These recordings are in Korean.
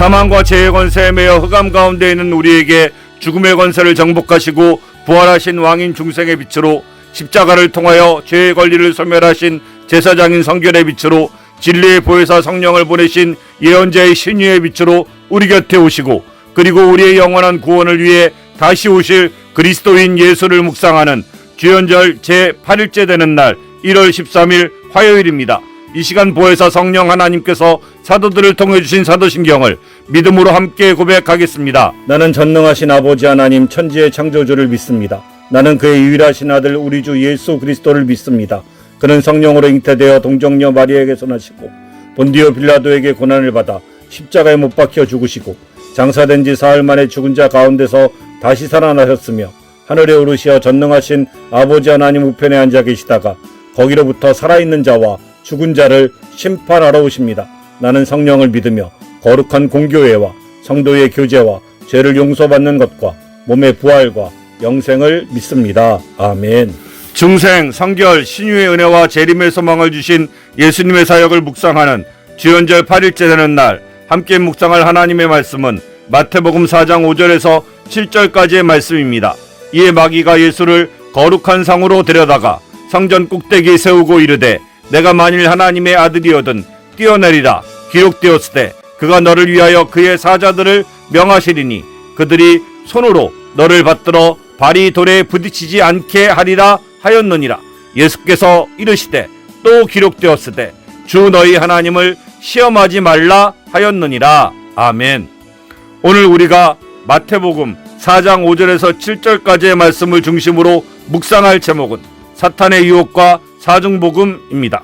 사망과 죄의 권세에 매여 흑암 가운데 있는 우리에게 죽음의 권세를 정복하시고 부활하신 왕인 중생의 빛으로 십자가를 통하여 죄의 권리를 소멸하신 제사장인 성결의 빛으로 진리의 보혜사 성령을 보내신 예언자의 신유의 빛으로 우리 곁에 오시고 그리고 우리의 영원한 구원을 위해 다시 오실 그리스도인 예수를 묵상하는 주연절 제8일째 되는 날 1월 13일 화요일입니다. 이 시간 보혜사 성령 하나님께서 사도들을 통해 주신 사도신경을 믿음으로 함께 고백하겠습니다. 나는 전능하신 아버지 하나님 천지의 창조주를 믿습니다. 나는 그의 유일하신 아들 우리 주 예수 그리스도를 믿습니다. 그는 성령으로 잉태되어 동정녀 마리아에게서 나시고 본디오 빌라도에게 고난을 받아 십자가에 못 박혀 죽으시고 장사된 지 사흘 만에 죽은 자 가운데서 다시 살아나셨으며 하늘에 오르시어 전능하신 아버지 하나님 우편에 앉아 계시다가 거기로부터 살아있는 자와 죽은 자를 심판하러 오십니다. 나는 성령을 믿으며 거룩한 공교회와 성도의 교제와 죄를 용서받는 것과 몸의 부활과 영생을 믿습니다. 아멘. 중생, 성결, 신유의 은혜와 재림의 소망을 주신 예수님의 사역을 묵상하는 주연절 8일째 되는 날 함께 묵상할 하나님의 말씀은 마태복음 4장 5절에서 7절까지의 말씀입니다. 이에 마귀가 예수를 거룩한 성으로 데려다가 성전 꼭대기에 세우고 이르되 내가 만일 하나님의 아들이거든 뛰어내리라. 기록되었으되 그가 너를 위하여 그의 사자들을 명하시리니 그들이 손으로 너를 받들어 발이 돌에 부딪히지 않게 하리라 하였느니라. 예수께서 이르시되 또 기록되었으되 주 너희 하나님을 시험하지 말라 하였느니라. 아멘. 오늘 우리가 마태복음 4장 5절에서 7절까지의 말씀을 중심으로 묵상할 제목은 사탄의 유혹과 사중복음입니다.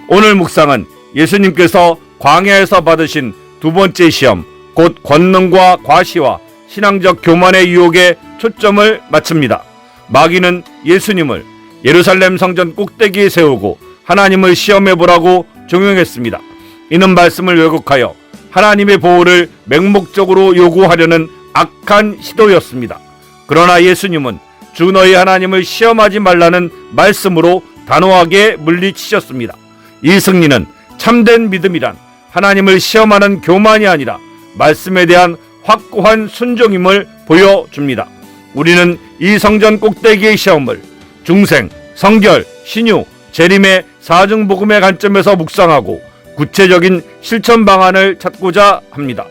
오늘 묵상은 예수님께서 광야에서 받으신 두 번째 시험, 곧 권능과 과시와 신앙적 교만의 유혹에 초점을 맞춥니다. 마귀는 예수님을 예루살렘 성전 꼭대기에 세우고 하나님을 시험해보라고 종용했습니다. 이는 말씀을 왜곡하여 하나님의 보호를 맹목적으로 요구하려는 악한 시도였습니다. 그러나 예수님은 주 너희 하나님을 시험하지 말라는 말씀으로 단호하게 물리치셨습니다. 이 승리는 참된 믿음이란 하나님을 시험하는 교만이 아니라 말씀에 대한 확고한 순종임을 보여줍니다. 우리는 이 성전 꼭대기의 시험을 중생, 성결, 신유, 재림의 사중복음의 관점에서 묵상하고 구체적인 실천 방안을 찾고자 합니다.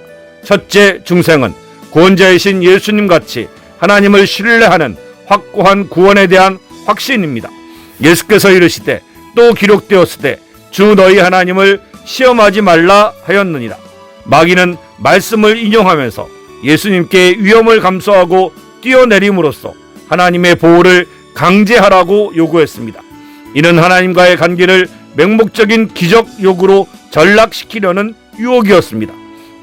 첫째, 중생은 구원자이신 예수님같이 하나님을 신뢰하는 확고한 구원에 대한 확신입니다. 예수께서 이르시되 또 기록되었으되 주 너희 하나님을 시험하지 말라 하였느니라. 마귀는 말씀을 인용하면서 예수님께 위험을 감수하고 뛰어내림으로써 하나님의 보호를 강제하라고 요구했습니다. 이는 하나님과의 관계를 맹목적인 기적 요구로 전락시키려는 유혹이었습니다.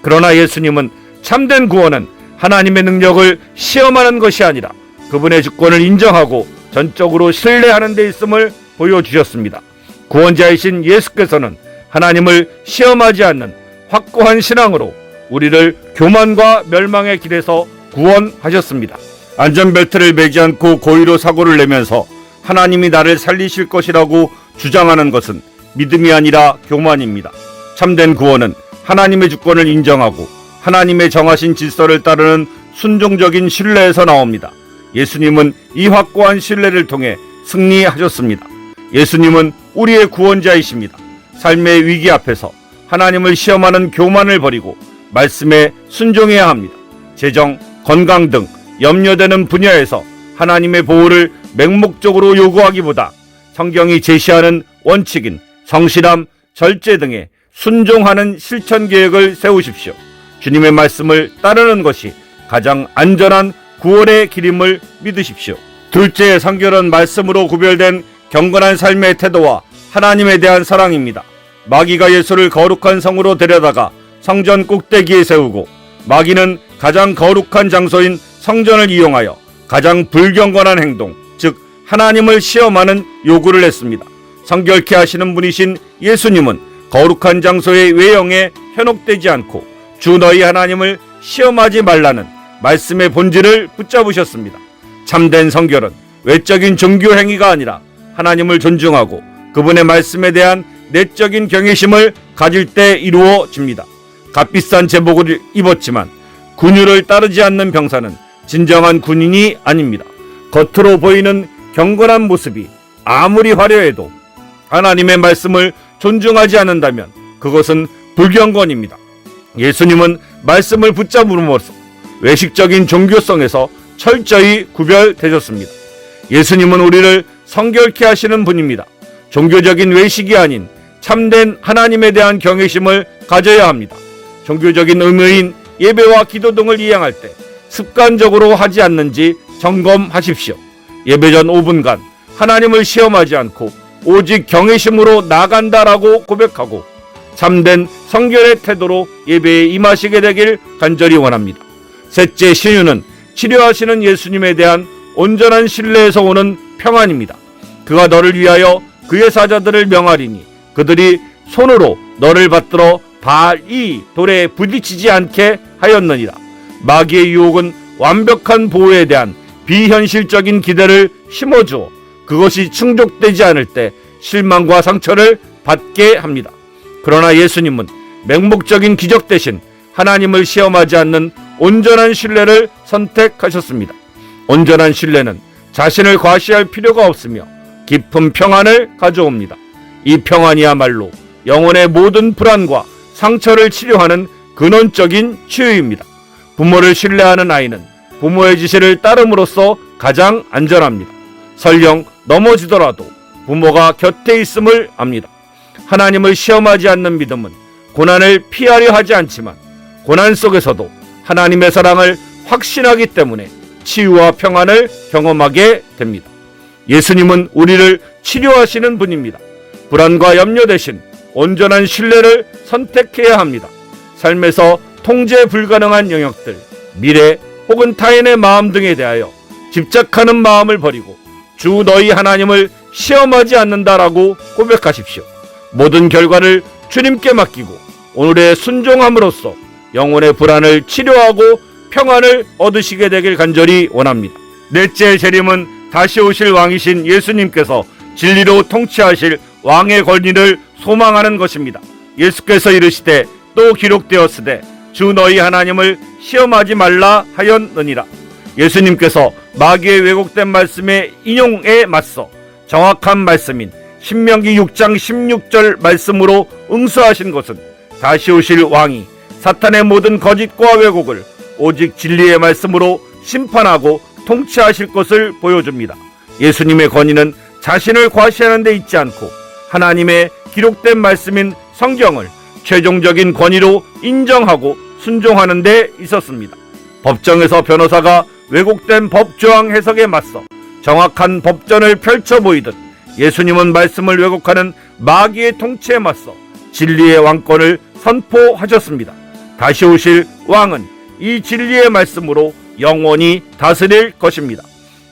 그러나 예수님은 참된 구원은 하나님의 능력을 시험하는 것이 아니라 그분의 주권을 인정하고 전적으로 신뢰하는 데 있음을 보여주셨습니다. 구원자이신 예수께서는 하나님을 시험하지 않는 확고한 신앙으로 우리를 교만과 멸망의 길에서 구원하셨습니다. 안전벨트를 매지 않고 고의로 사고를 내면서 하나님이 나를 살리실 것이라고 주장하는 것은 믿음이 아니라 교만입니다. 참된 구원은 하나님의 주권을 인정하고 하나님의 정하신 질서를 따르는 순종적인 신뢰에서 나옵니다. 예수님은 이 확고한 신뢰를 통해 승리하셨습니다. 예수님은 우리의 구원자이십니다. 삶의 위기 앞에서 하나님을 시험하는 교만을 버리고 말씀에 순종해야 합니다. 재정, 건강 등 염려되는 분야에서 하나님의 보호를 맹목적으로 요구하기보다 성경이 제시하는 원칙인 성실함, 절제 등에 순종하는 실천 계획을 세우십시오. 주님의 말씀을 따르는 것이 가장 안전한 구원의 길임을 믿으십시오. 둘째, 성결은 말씀으로 구별된 경건한 삶의 태도와 하나님에 대한 사랑입니다. 마귀가 예수를 거룩한 성으로 데려다가 성전 꼭대기에 세우고 마귀는 가장 거룩한 장소인 성전을 이용하여 가장 불경건한 행동, 즉 하나님을 시험하는 요구를 했습니다. 성결케 하시는 분이신 예수님은 거룩한 장소의 외형에 현혹되지 않고 주 너희 하나님을 시험하지 말라는 말씀의 본질을 붙잡으셨습니다. 참된 성결은 외적인 종교 행위가 아니라 하나님을 존중하고 그분의 말씀에 대한 내적인 경외심을 가질 때 이루어집니다. 값비싼 제복을 입었지만 군율을 따르지 않는 병사는 진정한 군인이 아닙니다. 겉으로 보이는 경건한 모습이 아무리 화려해도 하나님의 말씀을 존중하지 않는다면 그것은 불경건입니다. 예수님은 말씀을 붙잡음으로써 외식적인 종교성에서 철저히 구별되셨습니다. 예수님은 우리를 성결케 하시는 분입니다. 종교적인 외식이 아닌 참된 하나님에 대한 경외심을 가져야 합니다. 종교적인 의무인 예배와 기도 등을 이행할 때 습관적으로 하지 않는지 점검하십시오. 예배 전 5분간 하나님을 시험하지 않고 오직 경외심으로 나간다라고 고백하고 참된 성결의 태도로 예배에 임하시게 되길 간절히 원합니다. 셋째 신유는 치료하시는 예수님에 대한 온전한 신뢰에서 오는 평안입니다. 그가 너를 위하여 그의 사자들을 명하리니 그들이 손으로 너를 받들어 발이 돌에 부딪히지 않게 하였느니라. 마귀의 유혹은 완벽한 보호에 대한 비현실적인 기대를 심어주어 그것이 충족되지 않을 때 실망과 상처를 받게 합니다. 그러나 예수님은 맹목적인 기적 대신 하나님을 시험하지 않는 온전한 신뢰를 선택하셨습니다. 온전한 신뢰는 자신을 과시할 필요가 없으며 깊은 평안을 가져옵니다. 이 평안이야말로 영혼의 모든 불안과 상처를 치료하는 근원적인 치유입니다. 부모를 신뢰하는 아이는 부모의 지시를 따름으로써 가장 안전합니다. 설령 넘어지더라도 부모가 곁에 있음을 압니다. 하나님을 시험하지 않는 믿음은 고난을 피하려 하지 않지만 고난 속에서도 하나님의 사랑을 확신하기 때문에 치유와 평안을 경험하게 됩니다. 예수님은 우리를 치료하시는 분입니다. 불안과 염려 대신 온전한 신뢰를 선택해야 합니다. 삶에서 통제 불가능한 영역들, 미래 혹은 타인의 마음 등에 대하여 집착하는 마음을 버리고 주 너희 하나님을 시험하지 않는다라고 고백하십시오. 모든 결과를 주님께 맡기고 오늘의 순종함으로써 영혼의 불안을 치료하고 평안을 얻으시게 되길 간절히 원합니다. 넷째 재림은 다시 오실 왕이신 예수님께서 진리로 통치하실 왕의 권위를 소망하는 것입니다. 예수께서 이르시되 또 기록되었으되 주 너희 하나님을 시험하지 말라 하였느니라. 예수님께서 마귀의 왜곡된 말씀의 인용에 맞서 정확한 말씀인 신명기 6장 16절 말씀으로 응수하신 것은 다시 오실 왕이 사탄의 모든 거짓과 왜곡을 오직 진리의 말씀으로 심판하고 통치하실 것을 보여줍니다. 예수님의 권위는 자신을 과시하는 데 있지 않고 하나님의 기록된 말씀인 성경을 최종적인 권위로 인정하고 순종하는 데 있었습니다. 법정에서 변호사가 왜곡된 법조항 해석에 맞서 정확한 법전을 펼쳐 보이듯 예수님은 말씀을 왜곡하는 마귀의 통치에 맞서 진리의 왕권을 선포하셨습니다. 다시 오실 왕은 이 진리의 말씀으로 영원히 다스릴 것입니다.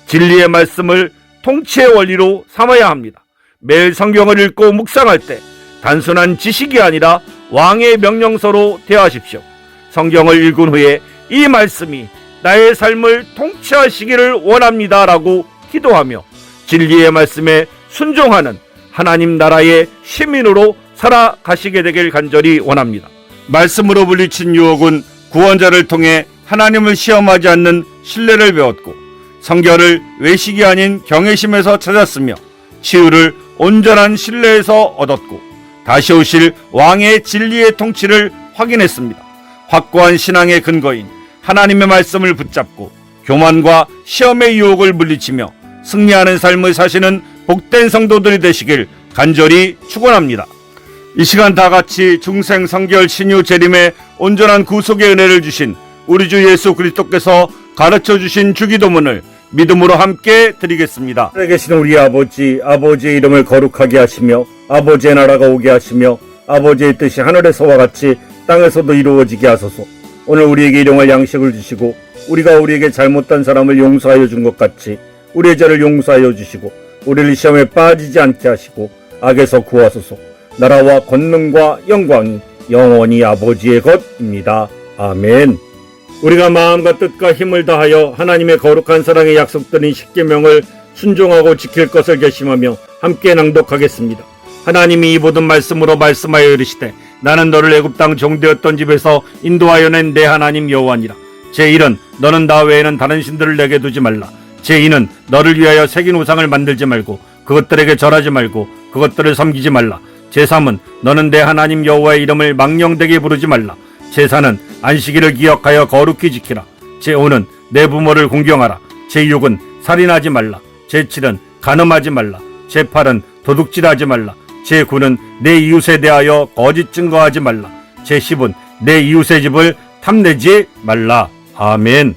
진리의 말씀을 통치의 원리로 삼아야 합니다. 매일 성경을 읽고 묵상할 때 단순한 지식이 아니라 왕의 명령서로 대하십시오. 성경을 읽은 후에 이 말씀이 나의 삶을 통치하시기를 원합니다라고 기도하며 진리의 말씀에 순종하는 하나님 나라의 시민으로 살아가시게 되길 간절히 원합니다. 말씀으로 물리친 유혹은 구원자를 통해 하나님을 시험하지 않는 신뢰를 배웠고 성결을 외식이 아닌 경외심에서 찾았으며 치유를 온전한 신뢰에서 얻었고 다시 오실 왕의 진리의 통치를 확인했습니다. 확고한 신앙의 근거인 하나님의 말씀을 붙잡고 교만과 시험의 유혹을 물리치며 승리하는 삶을 사시는 복된 성도들이 되시길 간절히 축원합니다. 이 시간 다 같이 중생 성결 신유 재림의 온전한 구속의 은혜를 주신 우리 주 예수 그리스도께서 가르쳐 주신 주기도문을 믿음으로 함께 드리겠습니다. 하늘에 계신 우리 아버지, 아버지의 이름을 거룩하게 하시며 아버지의 나라가 오게 하시며 아버지의 뜻이 하늘에서와 같이 땅에서도 이루어지게 하소서. 오늘 우리에게 일용할 양식을 주시고 우리가 우리에게 잘못한 사람을 용서하여 준 것 같이 우리의 죄를 용서하여 주시고 우리를 시험에 빠지지 않게 하시고 악에서 구하소서. 나라와 권능과 영광이 영원히 아버지의 것입니다. 아멘. 우리가 마음과 뜻과 힘을 다하여 하나님의 거룩한 사랑의 약속드린 십계명을 순종하고 지킬 것을 결심하며 함께 낭독하겠습니다. 하나님이 이 모든 말씀으로 말씀하여 이르시되 나는 너를 애굽 땅 종되었던 집에서 인도하여 낸 내 하나님 여호와니라. 제1은 너는 나 외에는 다른 신들을 내게 두지 말라. 제2는 너를 위하여 새긴 우상을 만들지 말고 그것들에게 절하지 말고 그것들을 섬기지 말라. 제3은 너는 내 하나님 여호와의 이름을 망령되게 부르지 말라. 제4는 안식일을 기억하여 거룩히 지키라. 제5는 내 부모를 공경하라. 제6은 살인하지 말라. 제7은 간음하지 말라. 제8은 도둑질하지 말라. 제9는 내 이웃에 대하여 거짓 증거하지 말라. 제10은 내 이웃의 집을 탐내지 말라. 아멘.